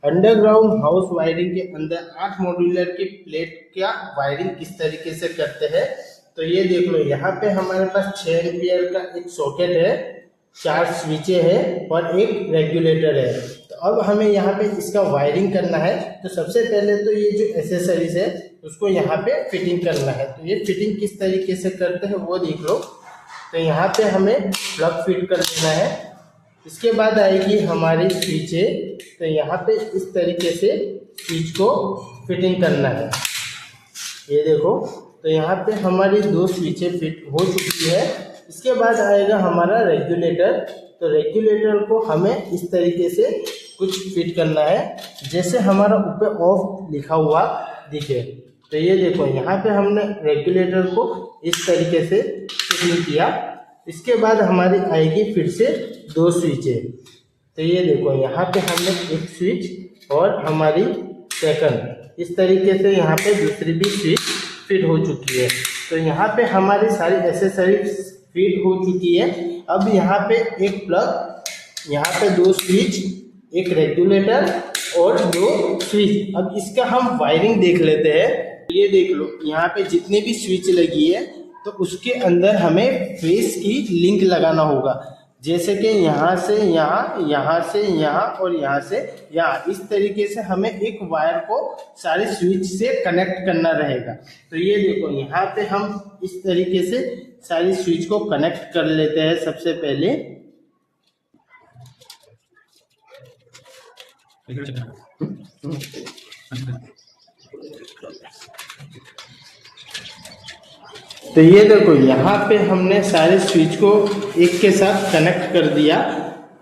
Underground house wiring के अंदर 8 modular की प्लेट का वायरिंग किस तरीके से करते हैं। तो ये देख लो, यहाँ पे हमारे पास 6 एम्पियर का एक सॉकेट है, 4 स्विचे है और एक रेगुलेटर है। तो अब हमें यहाँ पे इसका वायरिंग करना है। तो सबसे पहले तो ये जो एसेसरीज है उसको यहाँ पे फिटिंग करना है। तो ये फिटिंग किस तरीके से करते हैं वो देख लो। तो यहाँ पे हमें प्लग फिट कर देना है। इसके बाद आएगी हमारी स्विचें। तो यहाँ पे इस तरीके से स्विच को फिटिंग करना है। ये देखो, तो यहाँ पे हमारी 2 स्विचें फिट हो चुकी है। इसके बाद आएगा हमारा रेगुलेटर। तो रेगुलेटर को हमें इस तरीके से कुछ फिट करना है, जैसे हमारा ऊपर ऑफ लिखा हुआ दिखे। तो ये देखो, यहाँ पे हमने रेगुलेटर को इस तरीके से फिटिंग किया। इसके बाद हमारी आएगी फिर से 2 स्विचें। तो ये देखो, यहाँ पे हमने एक स्विच और हमारी सेकंड, इस तरीके से यहाँ पे दूसरी भी स्विच फिट हो चुकी है। तो यहाँ पे हमारी सारी एसेसरीज फिट हो चुकी है। अब यहाँ पे एक प्लग, यहाँ पे 2 स्विच, एक रेगुलेटर और 2 स्विच। अब इसका हम वायरिंग देख लेते हैं। ये देख लो, यहाँ पे जितनी भी स्विच लगी है तो उसके अंदर हमें फेस की लिंक लगाना होगा, जैसे कि यहाँ से यहाँ, यहाँ से यहाँ और यहाँ से यहाँ। इस तरीके से हमें एक वायर को सारे स्विच से कनेक्ट करना रहेगा। तो ये देखो, यहाँ पे हम इस तरीके से सारी स्विच को कनेक्ट कर लेते हैं। सबसे पहले तो ये देखो, यहाँ पे हमने सारे स्विच को एक के साथ कनेक्ट कर दिया।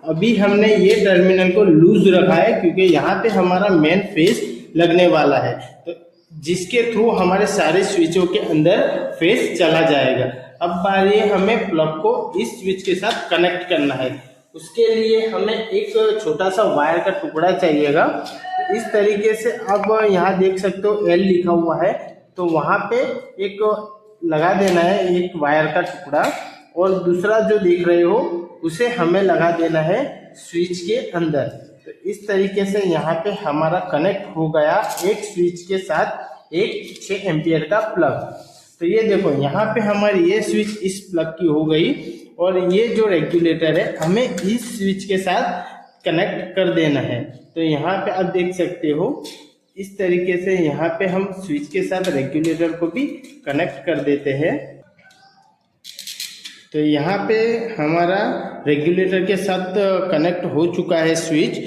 अभी हमने ये टर्मिनल को लूज रखा है क्योंकि यहाँ पे हमारा मेन फेस लगने वाला है, तो जिसके थ्रू हमारे सारे स्विचों के अंदर फेस चला जाएगा। अब बारी है हमें प्लग को इस स्विच के साथ कनेक्ट करना है। उसके लिए हमें एक छोटा सा वायर का टुकड़ा चाहिएगा। तो इस तरीके से अब यहाँ देख सकते हो L लिखा हुआ है, तो वहाँ पे एक लगा देना है एक वायर का टुकड़ा, और दूसरा जो देख रहे हो उसे हमें लगा देना है स्विच के अंदर। तो इस तरीके से यहाँ पे हमारा कनेक्ट हो गया एक स्विच के साथ एक 6 एम्पियर का प्लग। तो ये देखो, यहाँ पे हमारी ये स्विच इस प्लग की हो गई, और ये जो रेगुलेटर है हमें इस स्विच के साथ कनेक्ट कर देना है। तो यहाँ पे आप देख सकते हो, इस तरीके से यहाँ पे हम स्विच के साथ रेगुलेटर को भी कनेक्ट कर देते हैं। तो यहाँ पे हमारा रेगुलेटर के साथ कनेक्ट हो चुका है स्विच।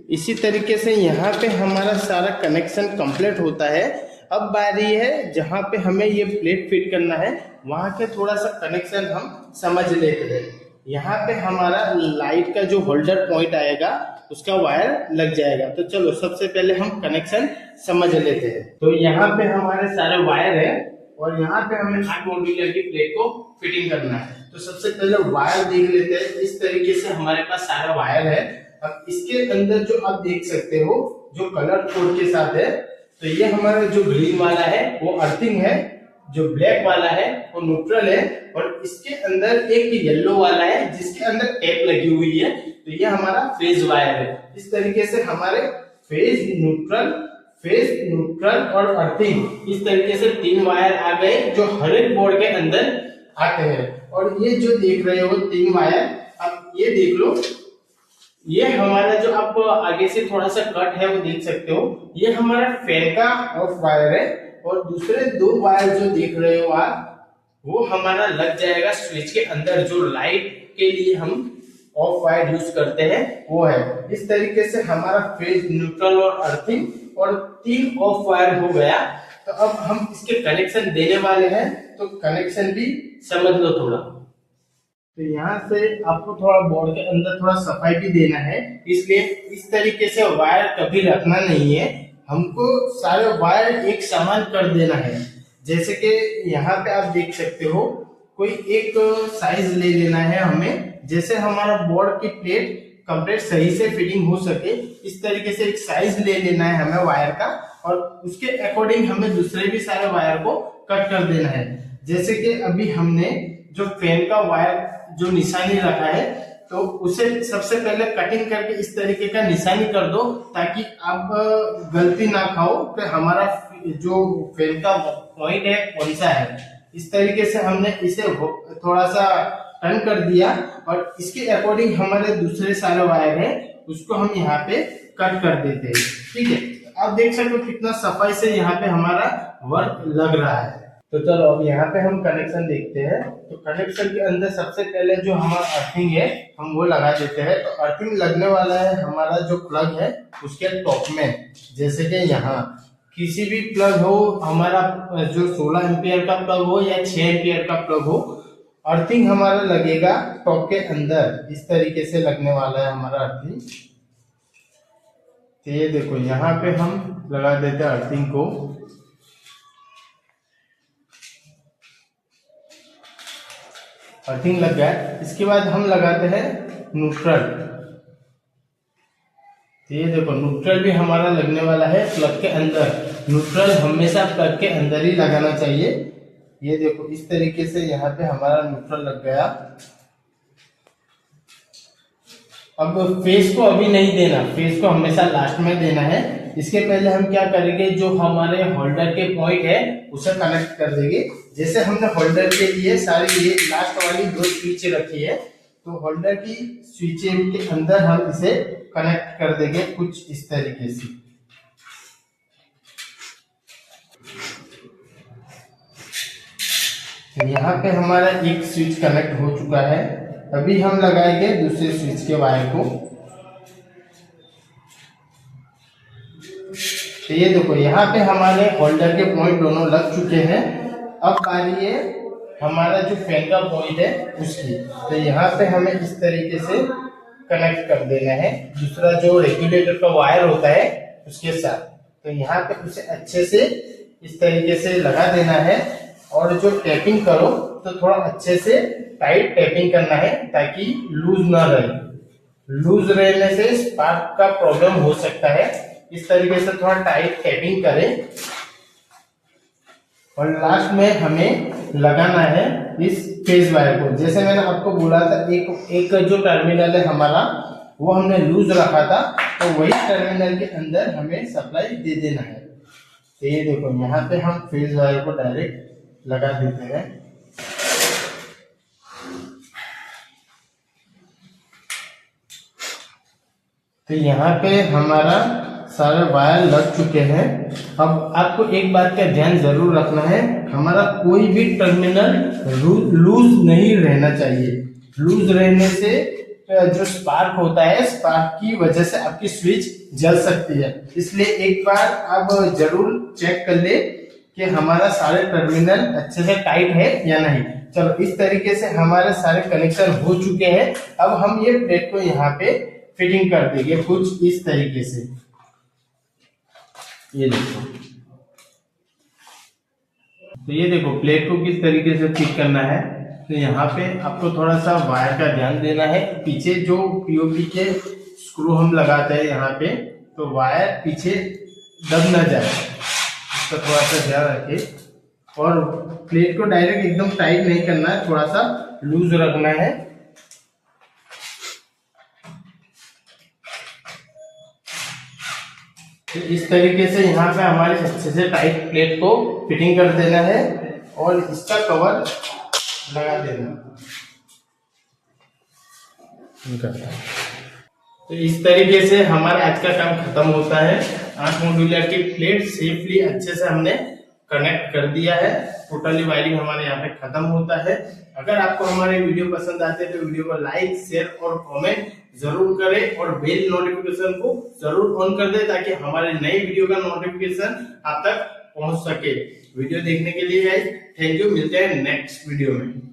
इसी तरीके से यहाँ पे हमारा सारा कनेक्शन कंप्लीट होता है। अब बारी है जहाँ पे हमें ये प्लेट फिट करना है, वहाँ के थोड़ा सा कनेक्शन हम समझ लेते हैं। यहाँ पे हमारा लाइट का जो होल्डर पॉइंट आएगा उसका वायर लग जाएगा। तो चलो सबसे पहले हम कनेक्शन समझ लेते हैं। तो यहाँ पे हमारे सारे वायर है और यहाँ पे हमें 8 मॉड्यूलर की प्लेट को फिटिंग करना है। तो सबसे पहले वायर देख लेते हैं। इस तरीके से हमारे पास सारा वायर है। अब इसके अंदर जो आप देख सकते हो जो कलर कोड के साथ है, तो ये हमारा जो ग्रीन वाला है वो अर्थिंग है, जो ब्लैक वाला है वो न्यूट्रल है, और इसके अंदर एक येलो वाला है जिसके अंदर टेप लगी हुई है, तो ये हमारा फेज वायर है। इस तरीके से हमारे फेज न्यूट्रल और अर्थिंग, इस तरीके से 3 वायर आ गए जो हर एक बोर्ड के अंदर आते हैं। और ये जो देख रहे हो 3 वायर, अब ये देख लो, ये हमारा जो आप आगे से थोड़ा सा कट है वो देख सकते हो, ये हमारा फैन का ऑफ वायर है, और दूसरे 2 वायर जो देख रहे हो आप, वो हमारा लग जाएगा स्विच के अंदर, जो लाइट के लिए हम ऑफ वायर यूज करते हैं वो है। इस तरीके से हमारा फेज, न्यूट्रल और अर्थिंग और 3 ऑफ वायर हो गया। तो अब हम इसके कनेक्शन देने वाले हैं, तो कनेक्शन भी समझ लो थोड़ा। तो यहाँ से आपको थोड़ा बोर्ड के अंदर थोड़ा सफाई भी देना है, इसलिए इस तरीके से वायर कभी रखना नहीं है, हमको सारे वायर एक समान कर देना है। जैसे कि यहाँ पे आप देख सकते हो, कोई एक साइज ले लेना है हमें, जैसे हमारा बोर्ड की प्लेट कंप्लीट सही से फिटिंग हो सके, इस तरीके से एक साइज ले लेना है हमें वायर का, और उसके अकॉर्डिंग हमें दूसरे भी सारे वायर को कट कर देना है। जैसे कि अभी हमने जो फैन का वायर जो निशानी रखा है, तो उसे सबसे पहले कटिंग करके इस तरीके का निशानी कर दो, ताकि आप गलती ना खाओ कि हमारा जो फैन का पॉइंट है कौन सा है। इस तरीके से हमने इसे थोड़ा सा टर्न कर दिया और इसके अकॉर्डिंग हमारे दूसरे सारे वायर है उसको हम यहाँ पे कट कर देते हैं। ठीक है, आप देख सकते हो कितना सफाई से यहाँ पे हमारा वर्क लग रहा है। तो चलो अब यहाँ पे हम कनेक्शन देखते हैं। तो कनेक्शन के अंदर सबसे पहले जो हमारा अर्थिंग है हम वो लगा देते हैं। तो अर्थिंग लगने वाला है हमारा जो प्लग है उसके टॉप में, जैसे कि यहाँ किसी भी प्लग हो, हमारा जो 16 एम्पियर का प्लग हो या 6 एम्पियर का प्लग हो, अर्थिंग हमारा लगेगा टॉप के अंदर। इस तरीके से लगने वाला है हमारा अर्थिंग। तो ये देखो यहाँ पे हम लगा देते हैं अर्थिंग को। अर्थिंग लग गया। इसके बाद हम लगाते हैं न्यूट्रल। तो ये देखो न्यूट्रल भी हमारा लगने वाला है प्लग के अंदर। न्यूट्रल हमेशा प्लग के अंदर ही लगाना चाहिए। ये देखो इस तरीके से यहाँ पे हमारा न्यूट्रल लग गया। अब फेस को अभी नहीं देना, फेस को हमेशा लास्ट में देना है। इसके पहले हम क्या करेंगे, जो हमारे होल्डर के पॉइंट है उसे कनेक्ट कर देंगे। जैसे हमने होल्डर के लिए सारी ये लास्ट वाली 2 स्विच रखी है, तो होल्डर की स्विच के अंदर हम इसे कनेक्ट कर देंगे कुछ इस तरीके से। तो यहाँ पे हमारा एक स्विच कनेक्ट हो चुका है। अभी हम लगाएंगे दूसरे स्विच के वायर को। तो ये देखो यहाँ पे हमारे होल्डर के पॉइंट दोनों लग चुके हैं। अब बारी है हमारा जो फैन का पॉइंट है उसकी। तो यहाँ पे हमें इस तरीके से कनेक्ट कर देना है दूसरा जो रेगुलेटर का वायर होता है उसके साथ। तो यहाँ पे उसे अच्छे से इस तरीके से लगा देना है। और जो टैपिंग करो तो थोड़ा अच्छे से टाइट टैपिंग करना है, ताकि लूज ना रहे। लूज रहने से स्पार्क का प्रॉब्लम हो सकता है। इस तरीके से थोड़ा टाइट टैपिंग करें। और लास्ट में हमें लगाना है इस फेज वायर को। जैसे मैंने आपको बोला था एक जो टर्मिनल है हमारा वो हमने लूज रखा था, तो वही टर्मिनल के अंदर हमें सप्लाई दे देना है। तो ये देखो यहाँ पे हम फेज वायर को डायरेक्ट लगा देते हैं। तो यहाँ पे हमारा सारे वायर लग चुके हैं। अब आपको एक बात का ध्यान जरूर रखना है, हमारा कोई भी टर्मिनल लूज नहीं रहना चाहिए। लूज रहने से जो स्पार्क होता है, स्पार्क की वजह से आपकी स्विच जल सकती है। इसलिए एक बार आप जरूर चेक कर ले कि हमारा सारे टर्मिनल अच्छे से टाइट है या नहीं। चलो इस तरीके से हमारे सारे कनेक्शन हो चुके हैं। अब हम ये प्लेट को यहाँ पे फिटिंग कर देंगे कुछ इस तरीके से। ये देखो, तो ये देखो प्लेट को किस तरीके से फिट करना है। तो यहाँ पे आपको थोड़ा सा वायर का ध्यान देना है। पीछे जो पीओपी के स्क्रू हम लगाते हैं यहाँ पे, तो वायर पीछे दब ना जाए, इसका थोड़ा सा ध्यान रखें। और प्लेट को डायरेक्ट एकदम टाइट नहीं करना है, थोड़ा सा लूज रखना है। तो इस तरीके से यहाँ पे हमारे अच्छे से टाइट प्लेट को फिटिंग कर देना है और इसका कवर लगा देना। तो इस तरीके से हमारा आज का काम खत्म होता है। 8 मॉड्यूलर की प्लेट सेफली अच्छे से हमने कनेक्ट कर दिया है। टोटली वायरिंग हमारे यहाँ पे खत्म होता है। अगर आपको हमारे वीडियो पसंद आते हैं तो वीडियो को लाइक, शेयर और कमेंट जरूर करें और बेल नोटिफिकेशन को जरूर ऑन कर दें, ताकि हमारे नए वीडियो का नोटिफिकेशन आप तक पहुंच सके। वीडियो देखने के लिए गाइस थैंक यू। मिलते हैं नेक्स्ट वीडियो में।